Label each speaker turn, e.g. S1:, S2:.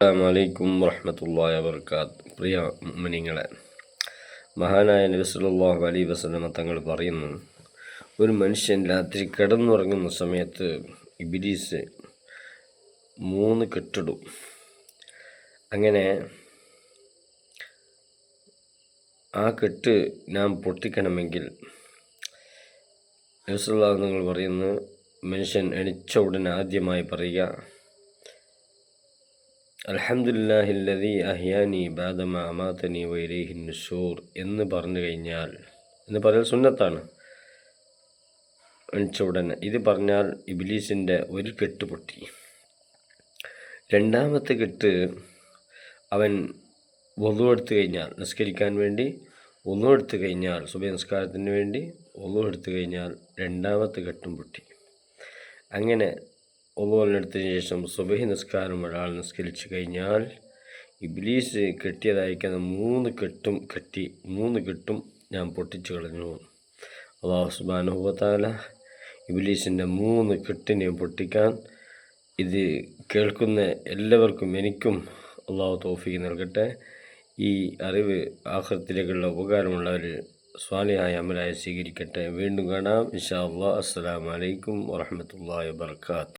S1: അസ്സലാമു അലൈക്കും വറഹ്മത്തുള്ളാഹി വബറകാതുഹു. പ്രിയ മുഅ്മിനീങ്ങളെ, മഹാനായ നബി സല്ലല്ലാഹു അലൈഹി വസല്ലമ തങ്ങൾ പറയുന്നു, ഒരു മനുഷ്യൻ രാത്രി കിടന്നുറങ്ങുന്ന സമയത്ത് ഇബ്ലീസ് 3 കെട്ടിടും. അങ്ങനെ ആ കെട്ട് നാം പൊട്ടിക്കണമെങ്കിൽ നബി സല്ലല്ലാഹു തങ്ങൾ പറയുന്നു, മനുഷ്യൻ എണീച്ച ഉടനെ ആദ്യമായി പറയുക, അൽഹംദുലില്ലാഹില്ലദീ അഹ്യാനി ബഅദമാ അമാതനി വഇലൈഹിൻ നുശൂർ എന്ന് പറഞ്ഞു കഴിഞ്ഞാൽ, എന്ന് പറയൽ സുന്നത്താണ്. എണീച്ച ഉടനെ ഇത് പറഞ്ഞാൽ ഇബ്ലീസിൻ്റെ ഒരു കെട്ട് പൊട്ടി. രണ്ടാമത്തെ കെട്ട്, അവൻ വുളു എടുത്തു കഴിഞ്ഞാൽ, നിസ്കരിക്കാൻ വേണ്ടി വുളു എടുത്തു കഴിഞ്ഞാൽ, സുബഹി നിസ്കാരത്തിന് വേണ്ടി വുളു എടുത്തു കഴിഞ്ഞാൽ രണ്ടാമത്തെ കെട്ടും പൊട്ടി. അങ്ങനെ വുളുവെടുത്തതിന് ശേഷം സുബഹി നിസ്കാരം ഒരാൾ നിസ്കരിച്ചു കഴിഞ്ഞാൽ ഇബ്ലീസ് കെട്ടിയതയക്കുന്ന 3 കെട്ടും ഞാൻ പൊട്ടിച്ചു കളഞ്ഞു. അല്ലാഹു സുബ്ഹാനഹു വ തആല ഇബ്ലീസിൻ്റെ 3 കെട്ടിനെയും പൊട്ടിക്കാൻ ഇത് കേൾക്കുന്ന എല്ലാവർക്കും എനിക്കും അല്ലാഹു തൗഫീഖ് നൽകട്ടെ. ഈ അറിവ് ആഖിറത്തിലേക്കുള്ള ഉപകാരമുള്ളവർ സ്വാലിഹായ അമലായി സ്വീകരിക്കട്ടെ. വീണ്ടും കാണാം ഇൻഷാ അല്ലാഹ്. അസ്സലാമു അലൈക്കും വറഹ്മത്തുള്ളാഹി വബറകാതുഹു.